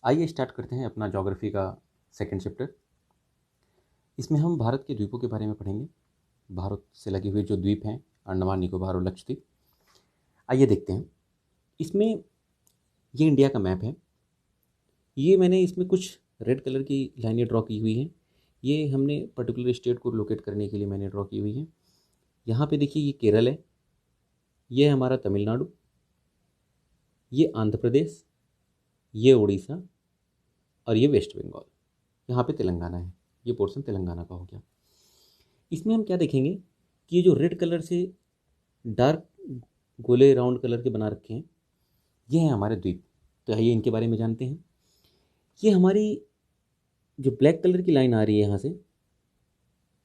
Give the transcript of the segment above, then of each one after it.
आइए स्टार्ट करते हैं अपना ज्योग्राफी का सेकंड चैप्टर। इसमें हम भारत के द्वीपों के बारे में पढ़ेंगे। भारत से लगे हुए जो द्वीप हैं, अंडमान निकोबार और लक्षद्वीप। आइए देखते हैं। इसमें ये इंडिया का मैप है। ये मैंने इसमें कुछ रेड कलर की लाइनें ड्रॉ की हुई हैं। ये हमने पर्टिकुलर स्टेट को लोकेट करने के लिए मैंने ड्रॉ की हुई है। यहाँ पे देखिए, ये केरल है, ये है हमारा तमिलनाडु, ये आंध्र प्रदेश, ये उड़ीसा और ये वेस्ट बंगाल। यहाँ पे तेलंगाना है। ये पोर्शन तेलंगाना का हो गया। इसमें हम क्या देखेंगे कि ये जो रेड कलर से डार्क गोले राउंड कलर के बना रखे हैं, ये हैं हमारे द्वीप। तो आइए इनके बारे में जानते हैं। ये हमारी जो ब्लैक कलर की लाइन आ रही है यहाँ से,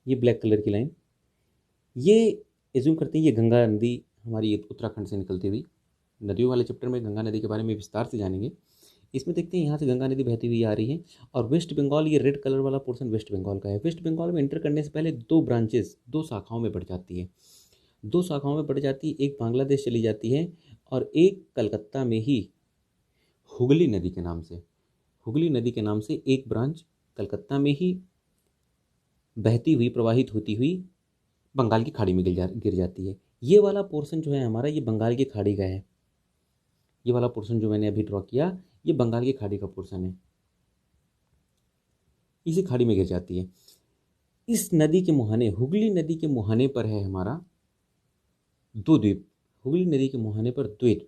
ये ब्लैक कलर की लाइन, ये एज्यूम करते हैं ये गंगा नदी हमारी उत्तराखंड से निकलती हुई। नदियों वाले चैप्टर में गंगा नदी के बारे में विस्तार से जानेंगे। इसमें देखते हैं यहाँ से गंगा नदी बहती हुई आ रही है। और वेस्ट बंगाल, ये रेड कलर वाला पोर्शन वेस्ट बंगाल का है। वेस्ट बंगाल में एंटर करने से पहले दो ब्रांचेस, दो शाखाओं में बढ़ जाती है। दो शाखाओं में बढ़ जाती है। एक बांग्लादेश चली जाती है और एक कलकत्ता में ही हुगली नदी के नाम से, हुगली नदी के नाम से एक ब्रांच कलकत्ता में ही बहती हुई, प्रवाहित होती हुई बंगाल की खाड़ी में गिर जाती है। ये वाला पोर्शन जो है हमारा, ये बंगाल की खाड़ी का है। ये वाला पोर्शन जो मैंने अभी ड्रॉ किया, ये बंगाल की खाड़ी का पोर्शन है। इसी खाड़ी में गिर जाती है। इस नदी के मुहाने, हुगली नदी के मुहाने पर है हमारा दो द्वीप। हुगली नदी के मुहाने पर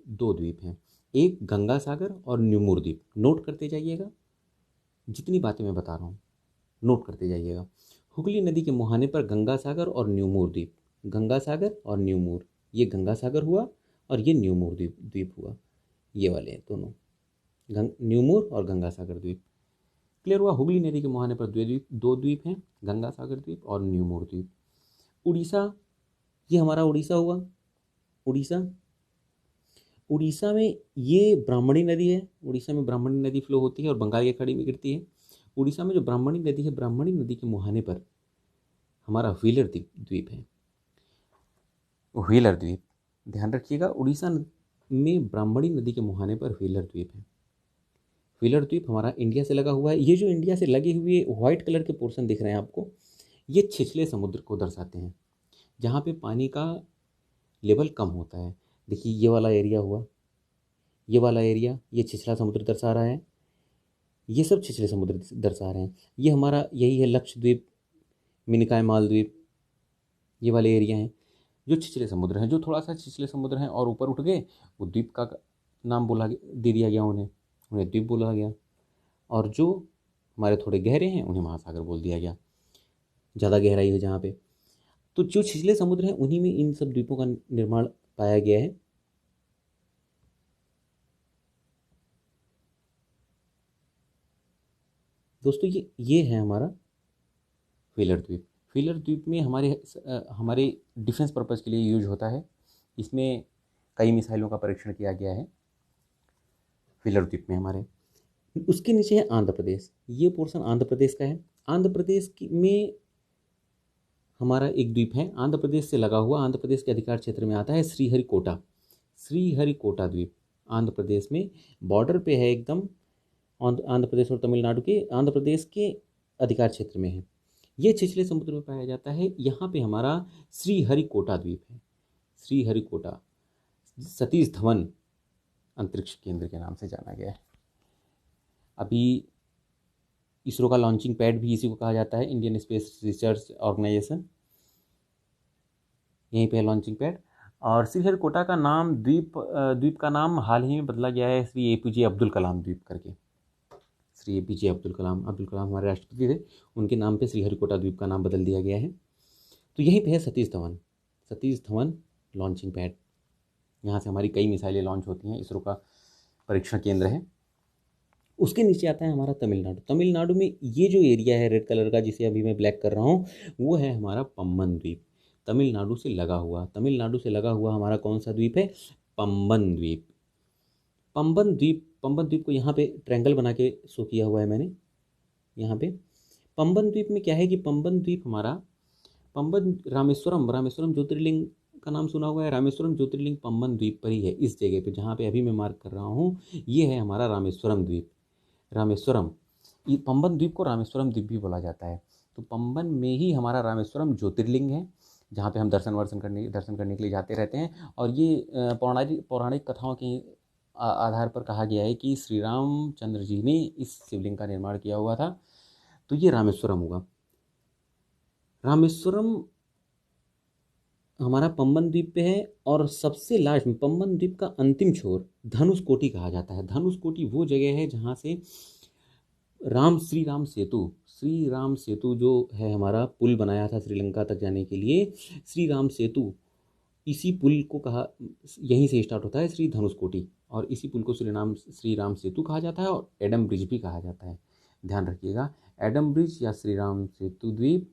दो द्वीप हैं। एक गंगा सागर और न्यूमूर द्वीप। नोट करते जाइएगा, जितनी बातें मैं बता रहा हूँ नोट करते जाइएगा। हुगली नदी के मुहाने पर गंगा सागर और न्यूमूर द्वीप। गंगा सागर और न्यूमूर, ये गंगा सागर हुआ और ये न्यूमूर द्वीप हुआ। ये वाले हैं दोनों, न्यूमूर और गंगा सागर द्वीप। क्लियर हुआ। हुगली नदी के मुहाने पर दो द्वीप हैं, गंगा सागर द्वीप और न्यूमूर द्वीप। उड़ीसा, ये हमारा उड़ीसा हुआ। उड़ीसा में ये ब्राह्मणी नदी है। उड़ीसा में ब्राह्मणी नदी फ्लो होती है और बंगाल की खाड़ी में गिरती है। उड़ीसा में जो ब्राह्मणी नदी है, ब्राह्मणी नदी के मुहाने पर हमारा व्हीलर द्वीप है। व्हीलर द्वीप, ध्यान रखिएगा, उड़ीसा में ब्राह्मणी नदी के मुहाने पर व्हीलर द्वीप है। व्हीलर द्वीप हमारा इंडिया से लगा हुआ है। ये जो इंडिया से लगे हुए व्हाइट कलर के पोर्शन दिख रहे हैं आपको, ये छिछले समुद्र को दर्शाते हैं, जहाँ पे पानी का लेवल कम होता है। देखिए, ये वाला एरिया हुआ, ये वाला एरिया, ये छिछला समुद्र दर्शा रहा है। ये सब छिछले समुद्र दर्शा रहे हैं। ये हमारा यही है लक्षद्वीप, मिनिकॉय मालद्वीप, ये वाले एरिया हैं जो छिछले समुद्र हैं। जो थोड़ा सा छिछले समुद्र हैं और ऊपर उठ गए, वो द्वीप का नाम दे दिया गया, उन्हें द्वीप बोला गया। और जो हमारे थोड़े गहरे हैं, उन्हें महासागर बोल दिया गया, ज़्यादा गहराई है जहाँ पे। तो जो छिछले समुद्र हैं, उन्हीं में इन सब द्वीपों का निर्माण पाया गया है। दोस्तों, ये है हमारा व्हीलर द्वीप। व्हीलर द्वीप में हमारे डिफेंस पर्पज़ के लिए यूज होता है। इसमें कई मिसाइलों का परीक्षण किया गया है व्हीलर द्वीप में हमारे। उसके नीचे है आंध्र प्रदेश। ये पोर्शन आंध्र प्रदेश का है। आंध्र प्रदेश में हमारा एक द्वीप है, आंध्र प्रदेश से लगा हुआ, आंध्र प्रदेश के अधिकार क्षेत्र में आता है, श्रीहरिकोटा। श्रीहरिकोटा द्वीप आंध्र प्रदेश में बॉर्डर पे है एकदम, आंध्र प्रदेश और तमिलनाडु के, आंध्र प्रदेश के अधिकार क्षेत्र में है। ये छिछले समुद्र में पाया जाता है। यहाँ पे हमारा श्रीहरिकोटा द्वीप है। श्रीहरिकोटा सतीश धवन अंतरिक्ष केंद्र के नाम से जाना गया है। अभी इसरो का लॉन्चिंग पैड भी इसी को कहा जाता है, इंडियन स्पेस रिसर्च ऑर्गेनाइजेशन, यहीं पे है लॉन्चिंग पैड। और श्रीहरिकोटा का नाम, द्वीप का नाम हाल ही में बदला गया है श्री APJ अब्दुल कलाम द्वीप करके। श्री APJ अब्दुल कलाम हमारे राष्ट्रपति थे, उनके नाम पे श्रीहरिकोटा द्वीप का नाम बदल दिया गया है। तो यहीं पे है सतीश धवन लॉन्चिंग पैड। यहाँ से हमारी कई मिसाइलें लॉन्च होती हैं, इसरो का परीक्षण केंद्र है। उसके नीचे आता है हमारा तमिलनाडु। तमिलनाडु में ये जो एरिया है रेड कलर का, जिसे अभी मैं ब्लैक कर रहा हूँ, वो है हमारा पम्बन द्वीप। तमिलनाडु से लगा हुआ हमारा कौन सा द्वीप है? पम्बन द्वीप। पम्बन द्वीप को यहाँ पे ट्रायंगल बना के शो किया हुआ है मैंने यहाँ पे। पम्बन द्वीप में क्या है कि पम्बन द्वीप हमारा, रामेश्वरम ज्योतिर्लिंग का नाम सुना हुआ है। रामेश्वरम ज्योतिर्लिंग पम्बन द्वीप पर ही है, इस जगह पे जहाँ पे अभी मैं मार्क कर रहा हूँ, ये है हमारा रामेश्वरम द्वीप। रामेश्वरम, ये पंबन द्वीप को रामेश्वरम द्वीप भी बोला जाता है। तो पंबन में ही हमारा रामेश्वरम ज्योतिर्लिंग है, जहाँ पे हम दर्शन करने के लिए जाते रहते हैं। और ये पौराणिक कथाओं के आधार पर कहा गया है कि श्री रामचंद्र जी ने इस शिवलिंग का निर्माण किया हुआ था। तो ये रामेश्वरम होगा। रामेश्वरम हमारा पंबन द्वीप पे है। और सबसे लास्ट में पंबन द्वीप का अंतिम छोर धनुषकोटी कहा जाता है। धनुषकोटी वो जगह है जहाँ से श्री राम सेतु जो है हमारा पुल बनाया था श्रीलंका तक जाने के लिए, श्री राम सेतु, इसी पुल को कहा, यहीं से स्टार्ट होता है श्री धनुषकोटी, और इसी पुल को श्री राम सेतु कहा जाता है और एडम ब्रिज भी कहा जाता है। ध्यान रखिएगा, एडम ब्रिज या श्री राम सेतु द्वीप,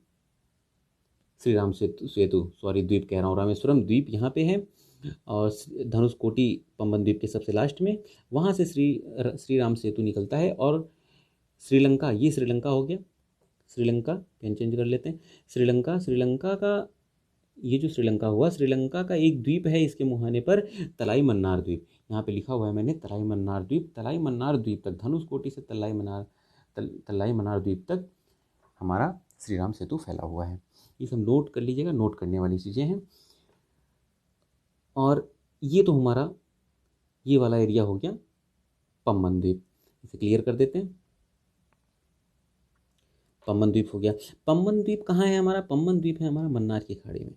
द्वीप कह रहा हूँ, रामेश्वरम द्वीप यहाँ पे है। और धनुषकोटी पंबन द्वीप के सबसे लास्ट में, वहाँ से श्री राम सेतु निकलता है। और श्रीलंका, ये श्रीलंका हो गया, श्रीलंका पेन चेंज कर लेते हैं, श्रीलंका का ये जो श्रीलंका हुआ, श्रीलंका का एक द्वीप है इसके मुहाने पर, तलाई मन्नार द्वीप। यहाँ पे लिखा हुआ है मैंने तलाई मन्नार द्वीप तक, धनुषकोटी से तलाई मन्नार द्वीप तक हमारा श्री राम सेतु फैला हुआ है। ये सब नोट कर लीजिएगा, नोट करने वाली चीज़ें हैं। और ये तो हमारा ये वाला एरिया हो गया पंबन द्वीप, इसे क्लियर कर देते हैं। पंबन द्वीप हो गया। पंबन द्वीप कहाँ है हमारा? पंबन द्वीप है हमारा मन्नार की खाड़ी में।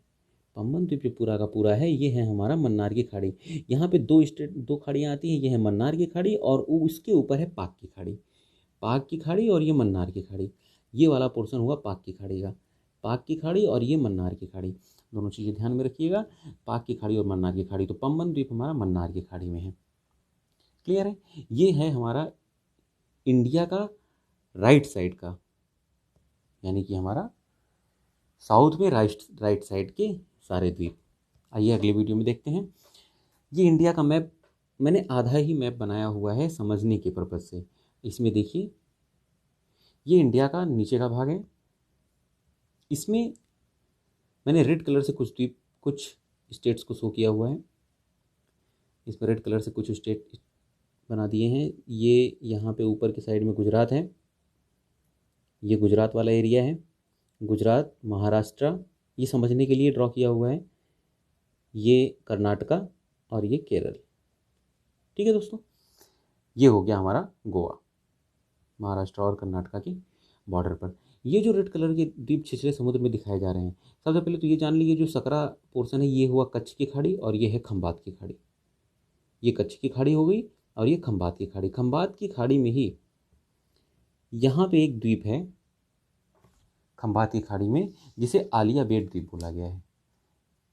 पंबन द्वीप जो पूरा का पूरा है ये है हमारा मन्नार की खाड़ी। यहाँ पे दो खाड़ियाँ आती हैं, ये है मन्नार की खाड़ी और उसके ऊपर है पाक की खाड़ी और ये मन्नार की खाड़ी। ये वाला पोर्शन हुआ पाक की खाड़ी का, पाक की खाड़ी और ये मन्नार की खाड़ी, दोनों चीज़ें ध्यान में रखिएगा, पाक की खाड़ी और मन्नार की खाड़ी। तो पंबन द्वीप हमारा मन्नार की खाड़ी में है। क्लियर है? ये है हमारा इंडिया का राइट साइड का, यानी कि हमारा साउथ में राइट साइड के सारे द्वीप। आइए अगले वीडियो में देखते हैं। ये इंडिया का मैप, मैंने आधा ही मैप बनाया हुआ है समझने के पर्पज़ से। इसमें देखिए, ये इंडिया का नीचे का भाग है। इसमें मैंने रेड कलर से कुछ स्टेट्स को शो किया हुआ है। इसमें रेड कलर से कुछ स्टेट बना दिए हैं। ये यहाँ पे ऊपर के साइड में गुजरात है, ये गुजरात वाला एरिया है, गुजरात, महाराष्ट्र, ये समझने के लिए ड्रॉ किया हुआ है। ये कर्नाटका और ये केरल। ठीक है दोस्तों, ये हो गया हमारा गोवा, महाराष्ट्र और कर्नाटका की बॉर्डर पर। ये जो रेड कलर के द्वीप छिछले समुद्र में दिखाए जा रहे हैं, सबसे पहले तो ये जान लीजिए, जो सकरा पोर्शन है ये हुआ कच्छ की खाड़ी और ये है खंबात की खाड़ी। ये कच्छ की खाड़ी हो गई और ये खंबात की खाड़ी। खंबात की खाड़ी में ही यहाँ पे एक द्वीप है खंबात की खाड़ी में, जिसे आलिया बेट द्वीप बोला गया है।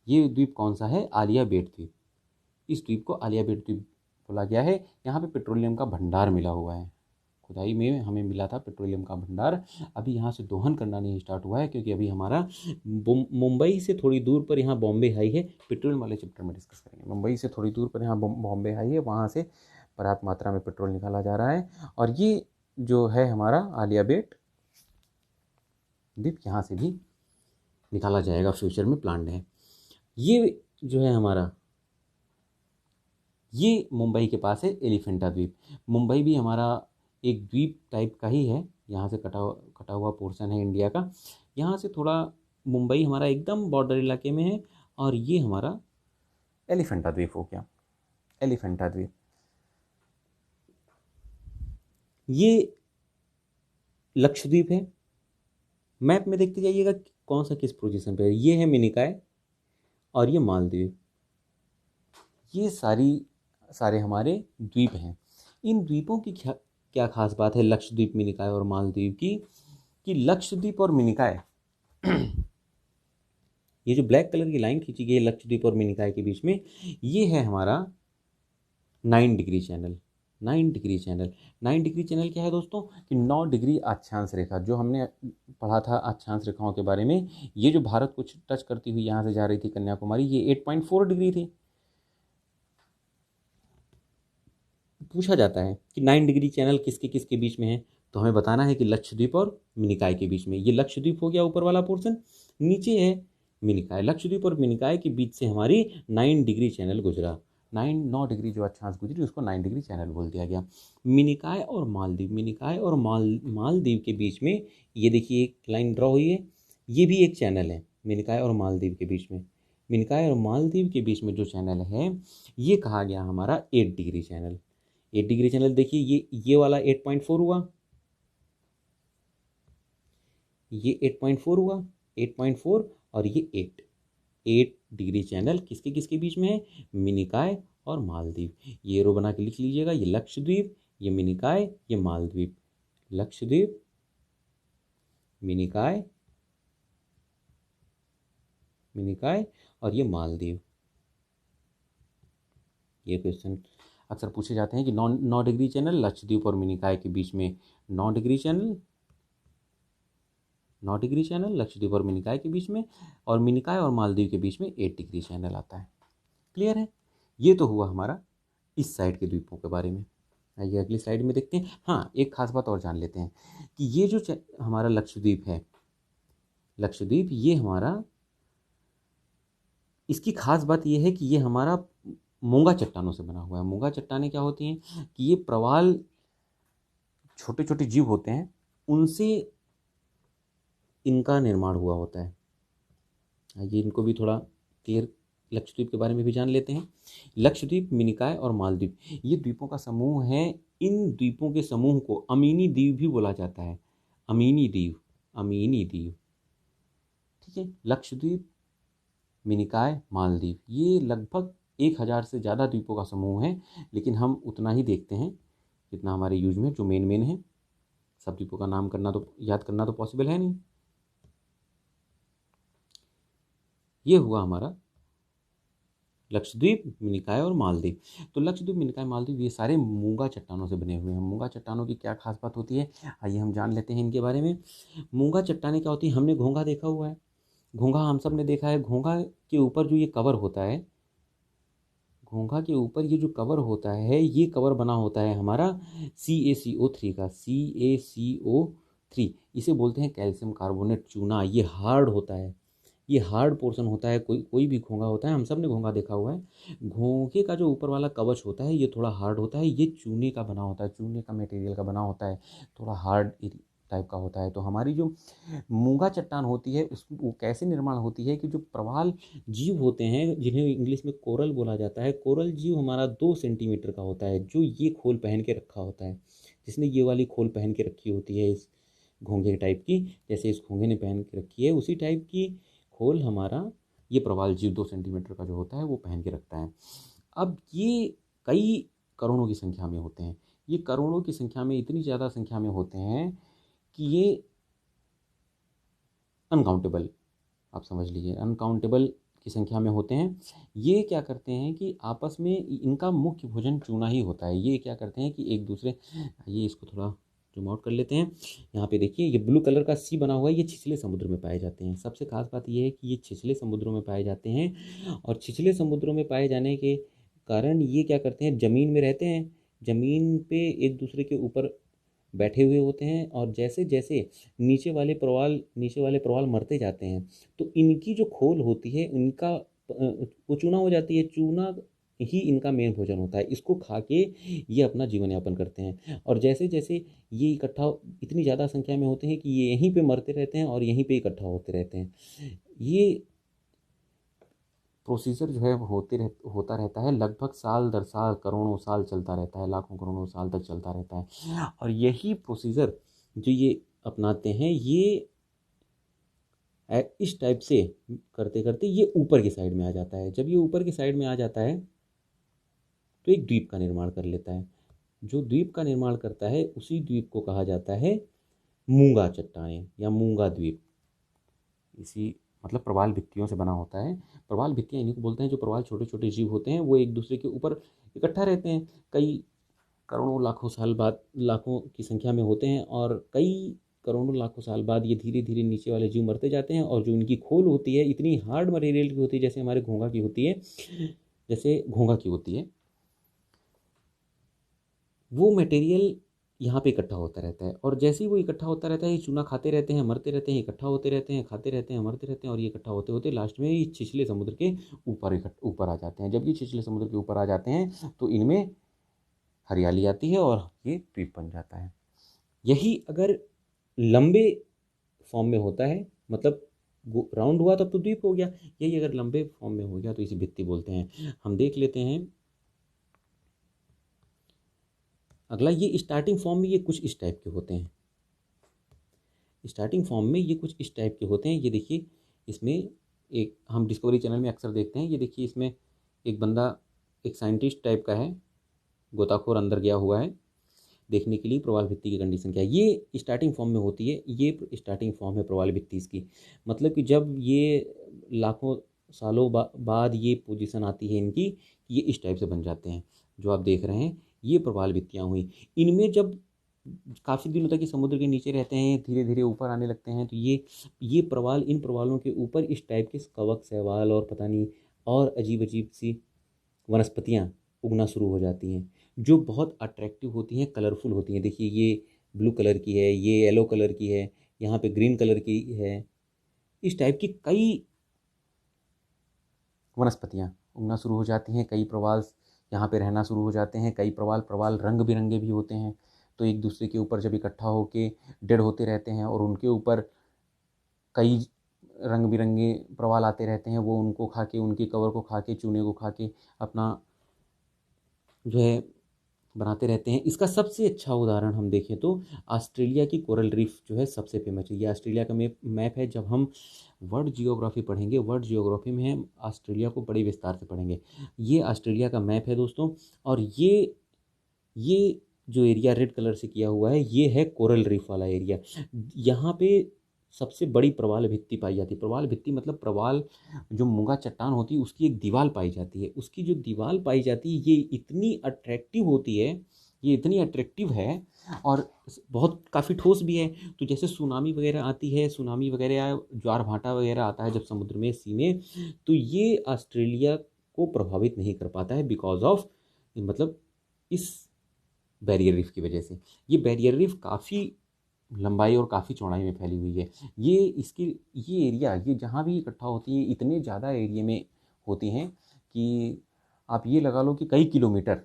ये द्वीप कौन सा है? आलिया बेट द्वीप। इस द्वीप को आलिया बेट द्वीप बोला गया है। यहाँ पे पेट्रोलियम का भंडार मिला हुआ है, खुदाई में हमें मिला था पेट्रोलियम का भंडार। अभी यहाँ से दोहन करना नहीं स्टार्ट हुआ है, क्योंकि अभी हमारा मुंबई से थोड़ी दूर पर यहाँ बॉम्बे हाई है। पेट्रोल वाले चैप्टर में डिस्कस करेंगे। मुंबई से थोड़ी दूर पर यहाँ बॉम्बे हाई है, वहाँ से पर्याप्त मात्रा में पेट्रोल निकाला जा रहा है। और ये जो है हमारा आलिया बेट द्वीप, यहाँ से भी निकाला जाएगा, फ्यूचर में प्लान्ड है। ये जो है हमारा, ये मुंबई के पास है एलिफेंटा द्वीप। मुंबई भी हमारा एक द्वीप टाइप का ही है, यहाँ से कटा हुआ पोर्शन है इंडिया का। यहाँ से थोड़ा मुंबई हमारा एकदम बॉर्डर इलाके में है। और ये हमारा एलिफेंटा द्वीप हो गया, एलिफेंटा द्वीप। ये लक्षद्वीप है। मैप में देखते जाइएगा कौन सा किस पोजीशन पे है। ये है मिनिकॉय और ये मालदीव। ये सारे हमारे द्वीप हैं। इन द्वीपों की क्या खास बात है लक्षद्वीप, मिनिकॉय और मालदीव की, कि लक्षद्वीप और मिनिकॉय ये जो ब्लैक कलर की लाइन खींची गई है लक्षद्वीप और मिनिकॉय के बीच में, ये है हमारा 9 degree channel. 9 degree channel, 9 degree channel क्या है दोस्तों? कि 9 डिग्री अक्षांश रेखा, जो हमने पढ़ा था अक्षांश रेखाओं के बारे में। ये जो भारत को टच करती हुई यहाँ से जा रही थी कन्याकुमारी, ये 8.4 डिग्री थी। पूछा जाता है कि 9 डिग्री चैनल किसके किसके बीच में है, तो हमें बताना है कि लक्षद्वीप और मिनिकॉय के बीच में। ये लक्षद्वीप हो गया ऊपर वाला पोर्शन, नीचे है मिनिकॉय। लक्षद्वीप और मिनिकॉय के बीच से हमारी 9 डिग्री चैनल गुजरा। 9 डिग्री जो अक्षांश गुजरी उसको 9 डिग्री चैनल बोल दिया गया। मिनिकॉय और मालदीव, मिनिकॉय और मालदीव के बीच में ये देखिए एक लाइन ड्रॉ हुई है, ये भी एक चैनल है मिनिकॉय और मालदीव के बीच में। मिनिकॉय और मालदीव के बीच में जो चैनल है ये कहा गया हमारा 8 डिग्री चैनल। 8 डिग्री चैनल देखिए, ये वाला 8.4 हुआ, ये 8.4 हुआ, 8.4 और ये 8 डिग्री चैनल किसके किसके बीच में है, मिनिकॉय और मालदीव। ये रो बना के लिख लीजिएगा, ये लक्षद्वीप, ये मिनिकॉय, ये मालदीव। लक्षद्वीप, मिनिकॉय, मिनिकॉय और ये मालदीव। ये क्वेश्चन अक्सर पूछे जाते हैं कि 9 डिग्री चैनल लक्षद्वीप और मिनिकॉय के बीच में 9 degree channel, 9 degree channel Lakshadweep और मिनिकॉय के बीच में, और मिनिकॉय और मालदीव के बीच में 8 डिग्री चैनल आता है। क्लियर है? ये तो हुआ हमारा इस साइड के द्वीपों के बारे में। आइए अगली स्लाइड में देखते हैं। हाँ, एक खास बात और जान लेते हैं कि ये जो हमारा लक्षद्वीप है, लक्षद्वीप ये हमारा, इसकी खास बात ये है कि ये हमारा मूंगा चट्टानों से बना हुआ है। मूंगा चट्टानें क्या होती हैं कि ये प्रवाल छोटे छोटे जीव होते हैं, उनसे इनका निर्माण हुआ होता है। आइए इनको भी थोड़ा क्लियर लक्षद्वीप के बारे में भी जान लेते हैं। लक्षद्वीप, मिनिकॉय और मालदीव ये द्वीपों का समूह है। इन द्वीपों के समूह को अमीनी द्वीप भी बोला जाता है। अमीनी द्वीप, अमीनी द्वीप, ठीक है। लक्षद्वीप, मिनिकॉय, मालदीव ये लगभग 1000 से ज़्यादा द्वीपों का समूह है, लेकिन हम उतना ही देखते हैं जितना हमारे यूज में जो मेन है। सब द्वीपों का नाम करना तो, याद करना तो पॉसिबल है नहीं। ये हुआ हमारा लक्षद्वीप, मिनिकॉय और मालदीव। तो लक्षद्वीप, मिनिकॉय, मालदीव ये सारे मूंगा चट्टानों से बने हुए हैं। मूंगा चट्टानों की क्या खास बात होती है, आइए हम जान लेते हैं इनके बारे में। मूंगा चट्टानें क्या होती है, हमने घोंघा देखा हुआ है, घोंघा हम सब ने देखा है। घोंघा के ऊपर जो ये कवर होता है, घोंघा के ऊपर ये जो कवर होता है, ये कवर बना होता है हमारा CaCO3 का, CaCO3। इसे बोलते हैं कैल्शियम कार्बोनेट चूना। ये हार्ड होता है, ये हार्ड पोर्शन होता है। कोई कोई भी घोंघा होता है, हम सब ने घोंघा देखा हुआ है। घोंघे का जो ऊपर वाला कवच होता है ये थोड़ा हार्ड होता है, ये चूने का बना होता है, चूने का मटेरियल का बना होता है, थोड़ा हार्ड टाइप का होता है। तो हमारी जो मूंगा चट्टान होती है उस वो कैसे निर्माण होती है कि जो प्रवाल जीव होते हैं, जिन्हें इंग्लिश में कोरल बोला जाता है, कोरल जीव हमारा 2 सेंटीमीटर का होता है, जो ये खोल पहन के रखा होता है, जिसने ये वाली खोल पहन के रखी होती है इस घोंघे टाइप की, जैसे इस घोंघे ने पहन के रखी है उसी टाइप की खोल हमारा ये प्रवाल जीव 2 सेंटीमीटर का जो होता है वो पहन के रखता है। अब ये कई करोड़ों की संख्या में होते हैं, ये करोड़ों की संख्या में, इतनी ज़्यादा संख्या में होते हैं कि ये अनकाउंटेबल, आप समझ लीजिए अनकाउंटेबल की संख्या में होते हैं। ये क्या करते हैं कि आपस में इनका मुख्य भोजन चूना ही होता है। ये क्या करते हैं कि एक दूसरे, ये इसको थोड़ा जूम आउट कर लेते हैं। यहाँ पे देखिए ये ब्लू कलर का सी बना हुआ है, ये छिछले समुद्र में पाए जाते हैं। सबसे खास बात ये है कि ये छिछले समुद्रों में पाए जाते हैं, और छिछले समुद्रों में पाए जाने के कारण ये क्या करते हैं, ज़मीन में रहते हैं, ज़मीन पे एक दूसरे के ऊपर बैठे हुए होते हैं, और जैसे जैसे नीचे वाले प्रवाल मरते जाते हैं तो इनकी जो खोल होती है इनका वो चूना हो जाती है। चूना ही इनका मेन भोजन होता है, इसको खा के ये अपना जीवन यापन करते हैं। और जैसे जैसे ये इकट्ठा इतनी ज़्यादा संख्या में होते हैं कि ये यहीं पे मरते रहते हैं और यहीं पे इकट्ठा होते रहते हैं। ये प्रोसीजर जो है वो होता रहता है, लगभग साल दर साल, करोड़ों साल चलता रहता है, लाखों करोड़ों साल तक चलता रहता है। और यही प्रोसीजर जो ये अपनाते हैं, ये इस टाइप से करते करते ये ऊपर की साइड में आ जाता है। जब ये ऊपर की साइड में आ जाता है तो एक द्वीप का निर्माण कर लेता है। जो द्वीप का निर्माण करता है उसी द्वीप को कहा जाता है मूंगा चट्टानें या मूंगा द्वीप। इसी मतलब प्रवाल भित्तियों से बना होता है। प्रवाल भित्तियाँ इन्हीं को बोलते हैं, जो प्रवाल छोटे छोटे जीव होते हैं वो एक दूसरे के ऊपर इकट्ठा रहते हैं, कई करोड़ों लाखों साल बाद, लाखों की संख्या में होते हैं, और कई करोड़ों लाखों साल बाद ये धीरे धीरे नीचे वाले जीव मरते जाते हैं, और जो इनकी खोल होती है इतनी हार्ड मटेरियल की होती है, जैसे हमारे घोंघा की होती है, जैसे घोंघा की होती है, वो मटेरियल यहाँ पे इकट्ठा होता रहता है, और जैसे ही वो इकट्ठा होता रहता है, ये चूना खाते रहते हैं, मरते रहते हैं, इकट्ठा होते रहते हैं, खाते रहते हैं, मरते रहते हैं, और ये इकट्ठा होते होते लास्ट में ये छिछले समुद्र के ऊपर आ जाते हैं। जब ये छिछले समुद्र के ऊपर आ जाते हैं तो इनमें हरियाली आती है और ये द्वीप बन जाता है। यही अगर लंबे फॉर्म में होता है, मतलब राउंड हुआ तब तो द्वीप हो गया। यही अगर लंबे फॉर्म में हो गया तो इसे भित्ति बोलते हैं। हम देख लेते हैं अगला। ये स्टार्टिंग फॉर्म में ये कुछ इस टाइप के होते हैं। स्टार्टिंग फॉर्म में ये कुछ इस टाइप के होते हैं। ये देखिए, इसमें एक हम डिस्कवरी चैनल में अक्सर देखते हैं। ये देखिए, इसमें एक बंदा, एक साइंटिस्ट टाइप का है, गोताखोर अंदर गया हुआ है देखने के लिए प्रवाल भित्ति की कंडीशन क्या है। ये स्टार्टिंग फॉर्म में होती है। ये स्टार्टिंग फॉर्म है प्रवाल भित्ति इसकी। मतलब कि जब ये लाखों सालों बाद ये पोजीशन आती है इनकी, ये इस टाइप से बन जाते हैं जो आप देख रहे हैं। ये प्रवाल भित्तियाँ हुई। इनमें जब काफ़ी दिनों तक ये समुद्र के नीचे रहते हैं, धीरे धीरे ऊपर आने लगते हैं, तो ये प्रवाल, इन प्रवालों के ऊपर इस टाइप के कवक, शैवाल और पता नहीं और अजीब अजीब सी वनस्पतियाँ उगना शुरू हो जाती हैं, जो बहुत अट्रैक्टिव होती हैं, कलरफुल होती हैं। देखिए, ये ब्लू कलर की है, ये येलो कलर की है, यहाँ पे ग्रीन कलर की है। इस टाइप की कई वनस्पतियाँ उगना शुरू हो जाती हैं। कई प्रवाल यहाँ पे रहना शुरू हो जाते हैं। कई प्रवाल रंग बिरंगे भी होते हैं, तो एक दूसरे के ऊपर जब इकट्ठा होके डेड होते रहते हैं और उनके ऊपर कई रंग बिरंगे प्रवाल आते रहते हैं, वो उनको खा के, उनके कवर को खा के, चूने को खा के अपना जो है बनाते रहते हैं। इसका सबसे अच्छा उदाहरण हम देखें तो ऑस्ट्रेलिया की कोरल रीफ जो है सबसे फेमस है। ये ऑस्ट्रेलिया का मैप है। जब हम वर्ल्ड जियोग्राफी पढ़ेंगे, वर्ल्ड जियोग्राफी में हम ऑस्ट्रेलिया को बड़े विस्तार से पढ़ेंगे। ये ऑस्ट्रेलिया का मैप है दोस्तों, और ये जो एरिया रेड कलर से किया हुआ है, ये है कोरल रीफ वाला एरिया। यहाँ पे सबसे बड़ी प्रवाल भित्ति पाई जाती है। प्रवाल भित्ति मतलब प्रवाल, जो मूंगा चट्टान होती है उसकी एक दीवार पाई जाती है। उसकी जो दीवार पाई जाती है, ये इतनी अट्रैक्टिव होती है, ये इतनी अट्रैक्टिव है, और बहुत काफ़ी ठोस भी है। तो जैसे सुनामी वगैरह आती है, सुनामी वगैरह, ज्वार भाटा वगैरह आता है जब समुद्र में, सी में, तो ये ऑस्ट्रेलिया को प्रभावित नहीं कर पाता है, बिकॉज ऑफ, मतलब इस बैरियर रीफ की वजह से। ये बैरियर रीफ काफ़ी लंबाई और काफ़ी चौड़ाई में फैली हुई है। ये एरिया, ये जहाँ भी इकट्ठा होती है, इतने ज़्यादा एरिया में होती हैं कि आप ये लगा लो कि कई किलोमीटर,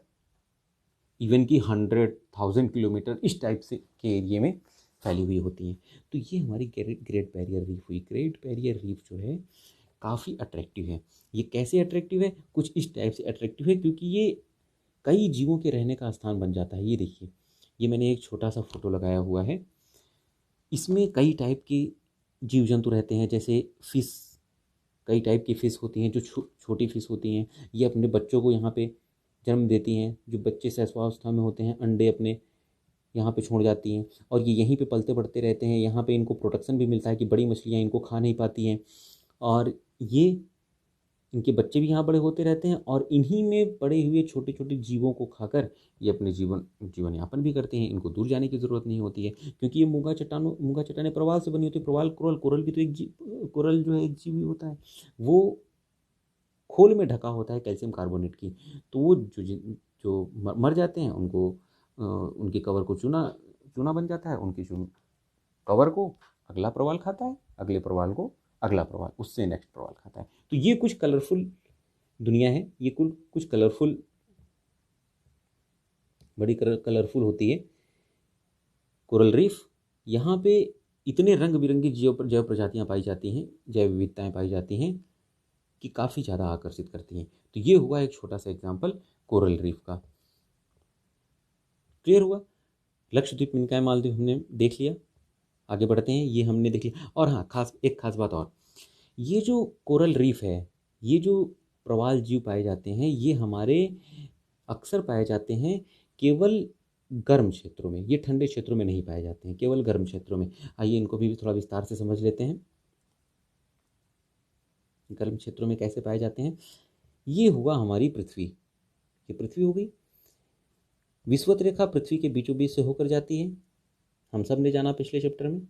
इवन कि 100,000 किलोमीटर इस टाइप से के एरिया में फैली हुई होती हैं। तो ये हमारी ग्रेट बैरियर रीफ हुई। ग्रेट बैरियर रीफ जो है काफ़ी अट्रैक्टिव है। ये कैसे अट्रैक्टिव है? कुछ इस टाइप से अट्रैक्टिव है, क्योंकि ये कई जीवों के रहने का स्थान बन जाता है। ये देखिए, ये मैंने एक छोटा सा फोटो लगाया हुआ है। इसमें कई टाइप के जीव जंतु रहते हैं, जैसे फिश, कई टाइप की फ़िश होती हैं जो छोटी फ़िश होती हैं। ये अपने बच्चों को यहाँ पे जन्म देती हैं। जो बच्चे शैशवावस्था में होते हैं, अंडे अपने यहाँ पे छोड़ जाती हैं, और ये यहीं पे पलते बढ़ते रहते हैं। यहाँ पे इनको प्रोटेक्शन भी मिलता है कि बड़ी मछलियाँ इनको खा नहीं पाती हैं, और ये इनके बच्चे भी यहाँ बड़े होते रहते हैं, और इन्हीं में बड़े हुए छोटे छोटे जीवों को खाकर ये अपने जीवन यापन भी करते हैं। इनको दूर जाने की ज़रूरत नहीं होती है, क्योंकि ये मूंगा चट्टानें प्रवाल से बनी होती है। प्रवाल, कोरल, कोरल भी तो कोरल जो है एक जीव ही होता है। वो खोल में ढका होता है कैल्शियम कार्बोनेट की। तो वो जो मर जाते हैं, उनको उनके कवर को चूना चूना बन जाता है। उनकी कवर को अगला प्रवाल खाता है, अगले प्रवाल को अगला प्रवाल, उससे नेक्स्ट प्रवाल खाता है। तो ये कुछ कलरफुल दुनिया है। ये कुछ कलरफुल, बड़ी कलरफुल होती है कोरल रीफ। यहाँ पे इतने रंग बिरंगी जैव प्रजातियाँ पाई जाती हैं, जैव विविधताएँ पाई जाती हैं, कि काफ़ी ज़्यादा आकर्षित करती हैं। तो ये हुआ एक छोटा सा एग्जाम्पल कोरल रीफ का। क्लियर हुआ? लक्षद्वीप, मिनकाय, मालदीव हमने देख लिया। आगे बढ़ते हैं। ये हमने देख लिया। और हाँ, एक खास बात और, ये जो कोरल रीफ है, ये जो प्रवाल जीव पाए जाते हैं, ये हमारे अक्सर पाए जाते हैं केवल गर्म क्षेत्रों में। ये ठंडे क्षेत्रों में नहीं पाए जाते हैं, केवल गर्म क्षेत्रों में। आइए इनको भी थोड़ा विस्तार से समझ लेते हैं। गर्म क्षेत्रों में कैसे पाए जाते हैं? ये हुआ हमारी पृथ्वी। ये पृथ्वी हो गई। विषुवत रेखा पृथ्वी के बीचों बीच से होकर जाती है। हम सब ने जाना पिछले चैप्टर में,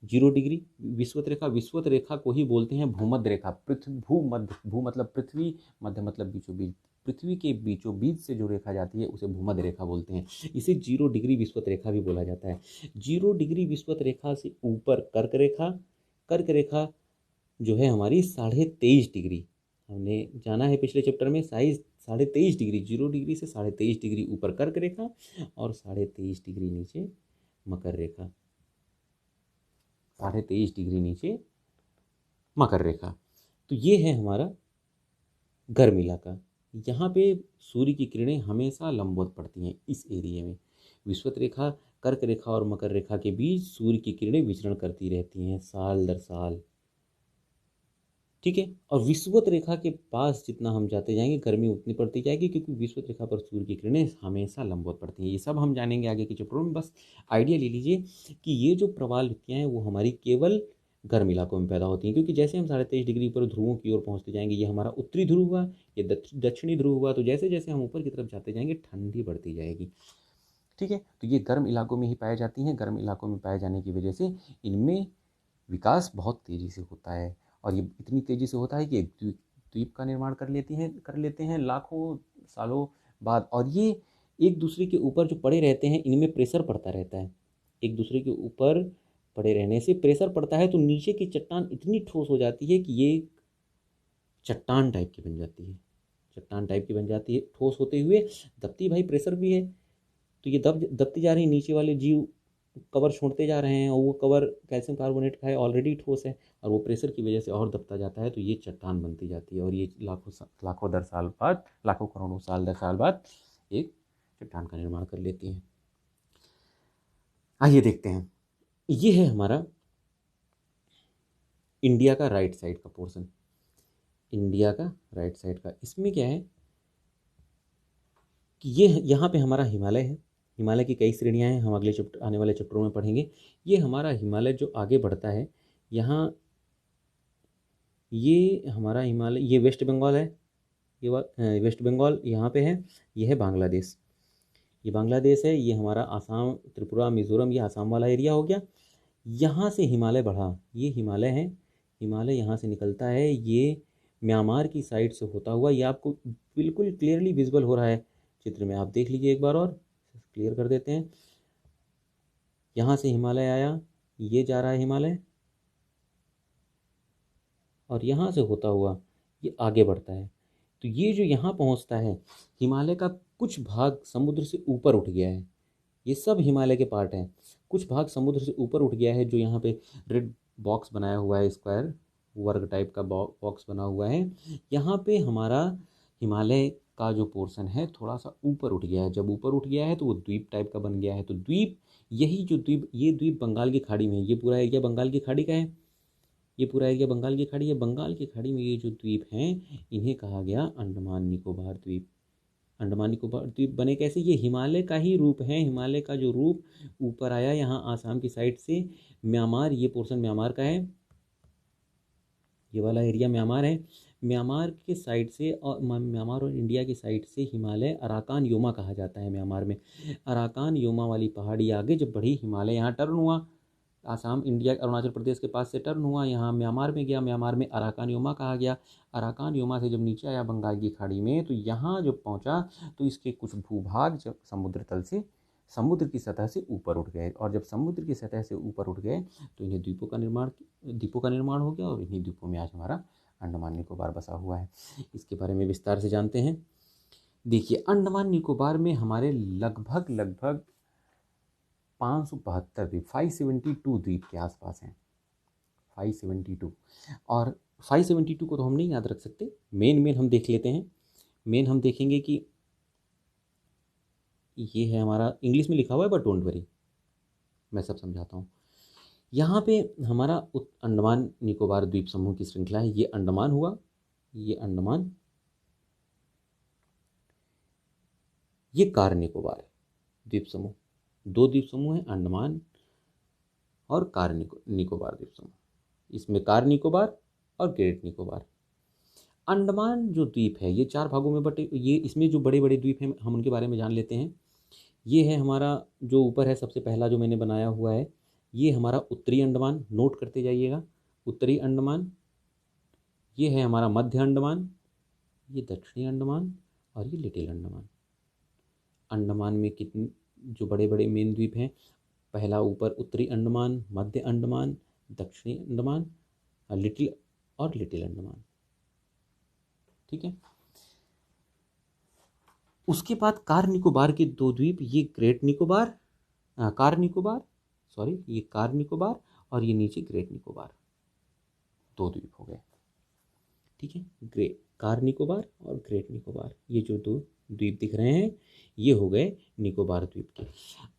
0 डिग्री विषुवत रेखा। विषुवत रेखा को ही बोलते हैं भूमध्य रेखा। भू मतलब पृथ्वी, मध्य मतलब बीचों बीच, पृथ्वी के बीचों बीच से जो रेखा जाती है उसे भूमध्य रेखा बोलते हैं। इसे 0 डिग्री विषुवत रेखा भी बोला जाता है। 0 डिग्री विषुवत रेखा से ऊपर कर्क रेखा, कर्क रेखा जो है हमारी 23.5 डिग्री, हमने जाना है पिछले चैप्टर में, साइज 23.5 डिग्री, 0 डिग्री से 23.5 डिग्री ऊपर कर्क रेखा और 23.5 डिग्री नीचे मकर रेखा, 23.5 डिग्री नीचे मकर रेखा। तो ये है हमारा गर्म इलाका। यहाँ पे सूर्य की किरणें हमेशा लंबवत पड़ती हैं इस एरिया में। विषुवत रेखा, कर्क रेखा और मकर रेखा के बीच सूर्य की किरणें विचरण करती रहती हैं साल दर साल, ठीक है। और विषुवत रेखा के पास जितना हम जाते जाएंगे गर्मी उतनी पड़ती जाएगी, क्योंकि विषुवत रेखा पर सूर्य की किरणें हमेशा लंबवत पड़ती हैं। ये सब हम जानेंगे आगे के चैप्टरों में। बस आइडिया ले लीजिए कि ये जो प्रवालवृत्तियाँ हैं वो हमारी केवल गर्म इलाकों में पैदा होती हैं, क्योंकि जैसे हम 23.5 डिग्री पर ध्रुवों की ओर पहुँचते जाएंगे, ये हमारा उत्तरी ध्रुव हुआ, ये दक्षिणी ध्रुव हुआ, तो जैसे जैसे हम ऊपर की तरफ जाते जाएंगे ठंडी बढ़ती जाएगी, ठीक है। तो ये गर्म इलाकों में ही पाई जाती हैं। गर्म इलाकों में पाए जाने की वजह से इनमें विकास बहुत तेज़ी से होता है, और ये इतनी तेज़ी से होता है कि एक द्वीप का निर्माण कर लेते हैं लाखों सालों बाद। और ये एक दूसरे के ऊपर जो पड़े रहते हैं, इनमें प्रेशर पड़ता रहता है। एक दूसरे के ऊपर पड़े रहने से प्रेशर पड़ता है, तो नीचे की चट्टान इतनी ठोस हो जाती है कि ये चट्टान टाइप की बन जाती है। चट्टान टाइप की बन जाती है, ठोस होते हुए दबती, भाई प्रेशर भी है तो ये दबती जा रही है। नीचे वाले जीव कवर छोड़ते जा रहे हैं, और वो कवर कैल्शियम कार्बोनेट का है, ऑलरेडी ठोस है, और वो प्रेशर की वजह से और दबता जाता है, तो ये चट्टान बनती जाती है। और ये लाखों दर साल बाद, लाखों करोड़ों साल दर साल बाद एक चट्टान का निर्माण कर लेती हैं। आइए देखते हैं, ये है हमारा इंडिया का राइट साइड का पोर्शन, इंडिया का राइट साइड का। इसमें क्या है कि ये यहाँ पे हमारा हिमालय है। हिमालय की कई श्रेणियाँ हैं, हम अगले चैप्टर, आने वाले चैप्टरों में पढ़ेंगे। ये हमारा हिमालय जो आगे बढ़ता है, यहाँ ये हमारा हिमालय, ये वेस्ट बंगाल है, ये वेस्ट बंगाल यहाँ पे है, ये है बांग्लादेश, ये बांग्लादेश है, ये हमारा आसाम, त्रिपुरा, मिजोरम, ये आसाम वाला एरिया हो गया। यहाँ से हिमालय बढ़ा, ये हिमालय है, हिमालय यहाँ से निकलता है, ये म्यांमार की साइड से होता हुआ, ये आपको बिल्कुल क्लियरली विजिबल हो रहा है चित्र में, आप देख लीजिए एक बार और क्लियर कर देते हैं। यहाँ से हिमालय आया, ये जा रहा है हिमालय, और यहाँ से होता हुआ ये आगे बढ़ता है। तो ये जो यहाँ पहुँचता है, हिमालय का कुछ भाग समुद्र से ऊपर उठ गया है, ये सब हिमालय के पार्ट हैं। कुछ भाग समुद्र से ऊपर उठ गया है, जो यहाँ पे रेड बॉक्स बनाया हुआ है, स्क्वायर वर्ग टाइप का बॉक्स बना हुआ है। यहाँ पे हमारा हिमालय का जो पोर्शन है थोड़ा सा ऊपर उठ गया है। जब ऊपर उठ गया है तो वो द्वीप टाइप का बन गया है। तो द्वीप, यही जो द्वीप, ये द्वीप बंगाल की खाड़ी में है, ये पूरा एरिया बंगाल की खाड़ी का है, ये पूरा एरिया बंगाल की खाड़ी है। बंगाल की खाड़ी में ये जो द्वीप हैं, इन्हें कहा गया अंडमान निकोबार द्वीप। अंडमान निकोबार द्वीप बने कैसे? ये हिमालय का ही रूप है, हिमालय का जो रूप ऊपर आया यहाँ आसाम की साइड से, म्यांमार, ये पोर्शन म्यांमार का है, ये वाला एरिया म्यांमार है। म्यांमार के साइड से, और म्यांमार और इंडिया की साइड से हिमालय अराकान योमा कहा जाता है। म्यांमार में अराकान योमा वाली पहाड़ी आगे जब बढ़ी, हिमालय यहाँ टर्न हुआ, आसाम, इंडिया, अरुणाचल प्रदेश के पास से टर्न हुआ, यहाँ म्यांमार में गया, म्यांमार में अराकान योमा कहा गया। अराकान योमा से जब नीचे आया बंगाल की खाड़ी में, तो यहाँ जब पहुँचा तो इसके कुछ भूभाग जब समुद्र तल से, समुद्र की सतह से ऊपर उठ गए, और जब समुद्र की सतह से ऊपर उठ गए तो इन्हें द्वीपों का निर्माण हो गया, और इन्हीं द्वीपों में आज हमारा अंडमान निकोबार बसा हुआ है। इसके बारे में विस्तार से जानते हैं। देखिए, अंडमान निकोबार में हमारे लगभग 572 द्वीप, 572 द्वीप के आसपास हैं, 572। और 572 को तो हम नहीं याद रख सकते, मेन हम देख लेते हैं। मेन हम देखेंगे कि ये है हमारा, इंग्लिश में लिखा हुआ है बट डोंट वरी, मैं सब समझाता हूँ। यहाँ पे हमारा अंडमान निकोबार द्वीप समूह की श्रृंखला है। ये अंडमान हुआ, ये अंडमान, ये कार निकोबार द्वीप समूह, दो द्वीप समूह हैं, अंडमान और कार निकोबार द्वीप समूह। इसमें कार निकोबार और ग्रेट निकोबार। अंडमान जो द्वीप है ये 4 भागों में बटे, ये इसमें जो बड़े बड़े द्वीप हैं हम उनके बारे में जान लेते हैं। ये है हमारा जो ऊपर है, सबसे पहला जो मैंने बनाया हुआ है, ये हमारा उत्तरी अंडमान, नोट करते जाइएगा, उत्तरी अंडमान। ये है हमारा मध्य अंडमान, ये दक्षिणी अंडमान, और ये लिटिल अंडमान। अंडमान में कितने जो बड़े बड़े मेन द्वीप हैं, पहला ऊपर उत्तरी अंडमान, मध्य अंडमान, दक्षिणी अंडमान, लिटिल अंडमान। ठीक है। उसके बाद कार निकोबार के दो द्वीप, ये great Nicobar, car Nicobar, sorry, ये कार निकोबार और ये नीचे ग्रेट निकोबार, दो द्वीप हो गए। ठीक है, ग्रेट कार निकोबार और ग्रेट निकोबार, ये जो दो द्वीप दिख रहे हैं ये हो गए निकोबार द्वीप के।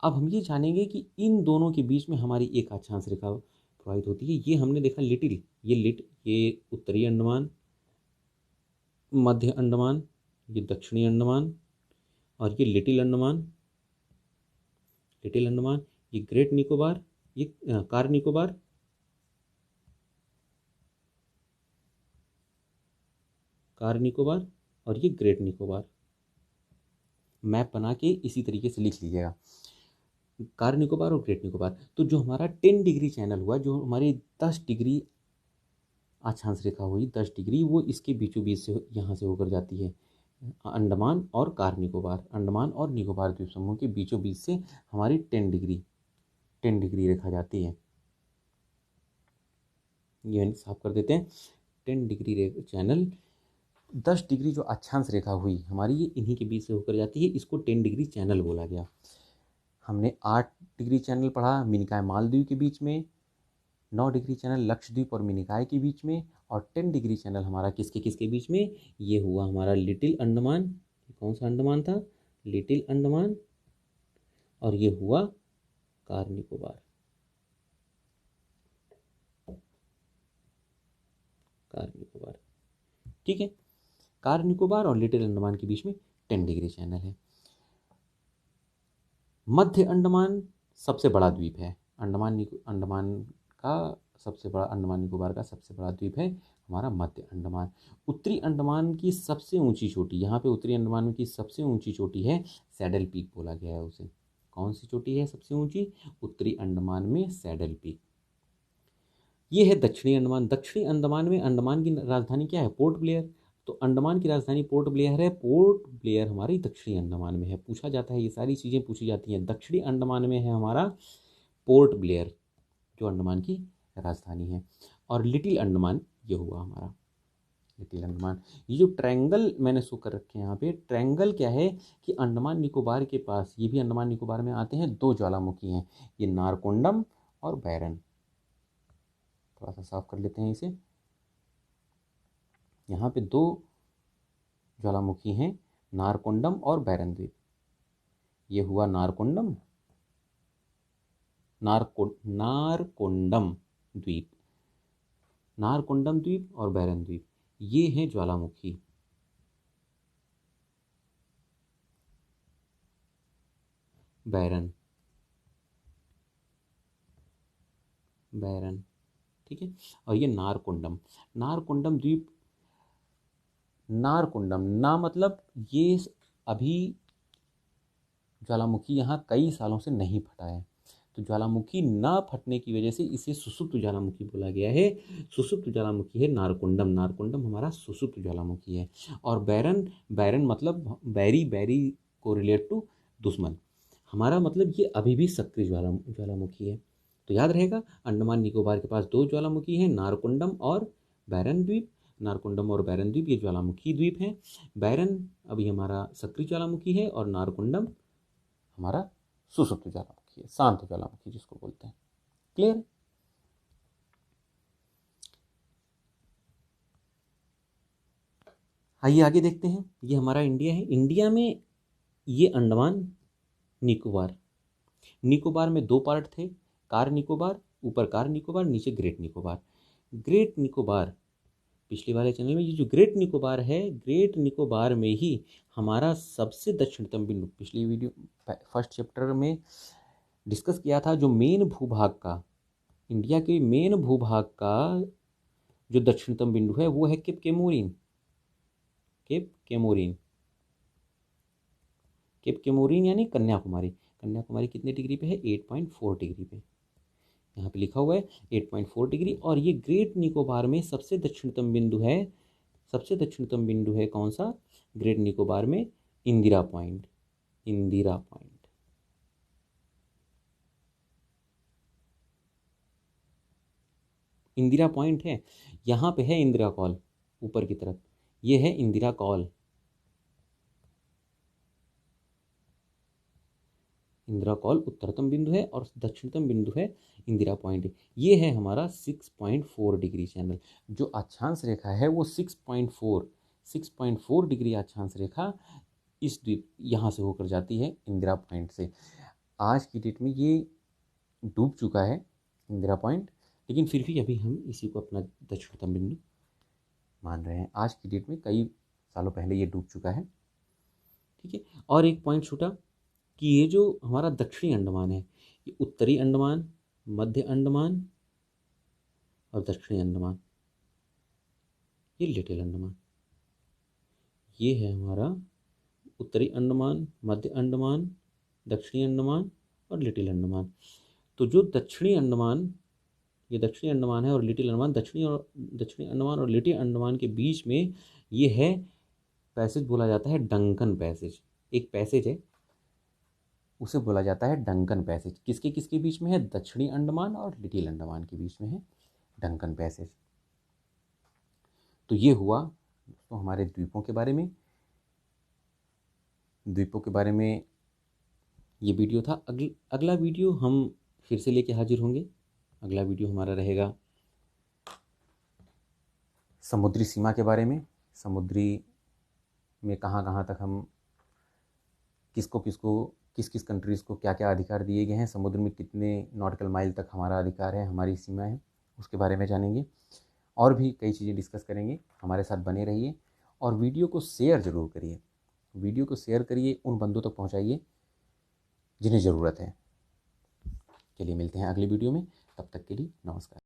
अब हम ये जानेंगे कि इन दोनों के बीच में हमारी एक अक्षांश रेखा प्रवाहित होती है। ये हमने देखा लिटिल, ये उत्तरी अंडमान, मध्य अंडमान, ये दक्षिणी अंडमान और ये लिटिल अंडमान, ये ग्रेट निकोबार, ये कार निकोबार, और ये ग्रेट निकोबार। मैप बना के इसी तरीके से लिख लीजिएगा, कार निकोबार और ग्रेट निकोबार। तो जो हमारा 10 डिग्री चैनल हुआ, जो हमारी 10 डिग्री अक्षांश रेखा हुई 10 डिग्री, वो इसके बीचों बीच से यहाँ से होकर जाती है अंडमान और कार निकोबार, अंडमान और निकोबार द्वीप समूह के बीचों बीच से हमारी 10 डिग्री रेखा जाती है। ये साफ कर देते हैं, 10 डिग्री चैनल, 10 डिग्री जो अक्षांश रेखा हुई हमारी, ये इन्हीं के बीच से होकर जाती है, इसको 10 डिग्री चैनल बोला गया। हमने 8 डिग्री चैनल पढ़ा मिनिकाय मालदीव के बीच में, 9 डिग्री चैनल लक्षद्वीप और मिनिकाय के बीच में, और 10 डिग्री चैनल हमारा किसके किसके बीच में, ये हुआ हमारा लिटिल अंडमान, कौन सा अंडमान था, लिटिल अंडमान, और ये हुआ कार निकोबार, ठीक है। कार निकोबार और लिटिल अंडमान के बीच में 10 डिग्री चैनल है। मध्य अंडमान सबसे बड़ा द्वीप है, अंडमान निकोबार का सबसे बड़ा द्वीप है हमारा मध्य अंडमान। उत्तरी अंडमान की सबसे ऊंची चोटी, यहाँ पे उत्तरी अंडमान की सबसे ऊंची चोटी है सैडल पीक बोला गया है उसे। कौन सी चोटी है सबसे ऊंची, उत्तरी अंडमान में सैडल पीक। ये है दक्षिणी अंडमान। दक्षिणी अंडमान में अंडमान की राजधानी क्या है, पोर्ट ब्लेयर। तो अंडमान की राजधानी पोर्ट ब्लेयर है, पोर्ट ब्लेयर हमारी दक्षिणी अंडमान में है। पूछा जाता है, ये सारी चीज़ें पूछी जाती हैं। दक्षिणी अंडमान में है हमारा पोर्ट ब्लेयर जो अंडमान की राजधानी है। और लिटिल अंडमान ये हुआ हमारा लिटिल अंडमान। ये जो ट्रायंगल मैंने शो कर रखे हैं यहाँ पे, ट्रायंगल क्या है कि अंडमान निकोबार के पास, ये भी अंडमान निकोबार में आते हैं, दो ज्वालामुखी हैं, ये नारकोंडम और बैरन। थोड़ा सा साफ कर लेते हैं इसे। यहाँ पे दो ज्वालामुखी हैं, नारकोंडम और बैरन द्वीप। ये हुआ नारकोंडम द्वीप, नारकोंडम द्वीप और बैरन द्वीप, ये हैं ज्वालामुखी। बैरन, ठीक है। और ये नारकोंडम द्वीप, नारकोंडम ना मतलब ये अभी ज्वालामुखी यहाँ कई सालों से नहीं फटा है, तो ज्वालामुखी ना फटने की वजह से इसे सुसुप्त ज्वालामुखी बोला गया है। सुसुप्त ज्वालामुखी है नारकोंडम हमारा सुसुप्त ज्वालामुखी है। और बैरन मतलब बैरी को रिलेट टू दुश्मन, हमारा मतलब ये अभी भी सक्रिय ज्वालामुखी है। तो याद रहेगा, अंडमान निकोबार के पास दो ज्वालामुखी हैं, नारकोंडम और बैरन द्वीप। नारकोंडम और बैरन द्वीप ये ज्वालामुखी द्वीप हैं। बैरन अभी हमारा सक्रिय ज्वालामुखी है और नारकोंडम हमारा सुसुप्त ज्वालामुखी है, शांत ज्वालामुखी जिसको बोलते हैं। क्लियर? आइए आगे देखते हैं। ये हमारा इंडिया है। इंडिया में ये अंडमान निकोबार में दो पार्ट थे, कार निकोबार, ऊपर कार निकोबार, नीचे ग्रेट निकोबार। ग्रेट निकोबार पिछले वाले चैनल में, ये जो ग्रेट निकोबार है, ग्रेट निकोबार में ही हमारा सबसे दक्षिणतम बिंदु, पिछली वीडियो फर्स्ट चैप्टर में डिस्कस किया था, जो मेन भूभाग का, इंडिया के मेन भूभाग का जो दक्षिणतम बिंदु है वो है केप केमोरिन यानी कन्याकुमारी। कन्याकुमारी कितने डिग्री पे है, 8.4 डिग्री पे, यहाँ पे लिखा हुआ है 8.4 डिग्री। और ये ग्रेट निकोबार में सबसे दक्षिणतम बिंदु है सबसे दक्षिणतम बिंदु है कौन सा? ग्रेट निकोबार में Indira point. Indira point. Indira point है, यहाँ पे है इंदिरा कॉल ऊपर की तरफ, ये है इंदिरा कॉल। इंदिरा कॉल उत्तरतम बिंदु है और दक्षिणतम बिंदु है इंदिरा पॉइंट। ये है हमारा 6.4 डिग्री चैनल। जो अक्षांश रेखा है वो 6.4 डिग्री अक्षांश रेखा इस द्वीप यहाँ से होकर जाती है इंदिरा पॉइंट से। आज की डेट में ये डूब चुका है इंदिरा पॉइंट, लेकिन फिर भी अभी हम इसी को अपना दक्षिणतम बिंदु मान रहे हैं। आज की डेट में कई सालों पहले ये डूब चुका है। ठीक है, और एक पॉइंट छूटा कि ये जो हमारा दक्षिणी अंडमान है, ये उत्तरी अंडमान, मध्य अंडमान और दक्षिणी अंडमान, ये लिटिल अंडमान। ये है हमारा उत्तरी अंडमान, मध्य अंडमान, दक्षिणी अंडमान और लिटिल अंडमान। तो जो दक्षिणी अंडमान, ये दक्षिणी अंडमान है और लिटिल अंडमान, दक्षिणी अंडमान और लिटिल अंडमान के बीच में ये है पैसेज, बोला जाता है डंकन पैसेज। एक पैसेज है, उसे बोला जाता है डंकन पैसेज। किसके किसके बीच में है? दक्षिणी अंडमान और लिटिल अंडमान के बीच में है डंकन पैसेज। तो ये हुआ दोस्तों हमारे द्वीपों के बारे में। द्वीपों के बारे में ये वीडियो था। अगला वीडियो हम फिर से लेके हाजिर होंगे। अगला वीडियो हमारा रहेगा समुद्री सीमा के बारे में। समुद्री में कहाँ कहाँ तक हम किसको किसको किस किस कंट्रीज़ को क्या क्या अधिकार दिए गए हैं, समुद्र में कितने नॉटिकल माइल तक हमारा अधिकार है, हमारी सीमा है, उसके बारे में जानेंगे। और भी कई चीज़ें डिस्कस करेंगे। हमारे साथ बने रहिए और वीडियो को शेयर ज़रूर करिए। वीडियो को शेयर करिए, उन बंदों तक पहुँचाइए जिन्हें ज़रूरत है। चलिए मिलते हैं अगली वीडियो में, तब तक के लिए नमस्कार।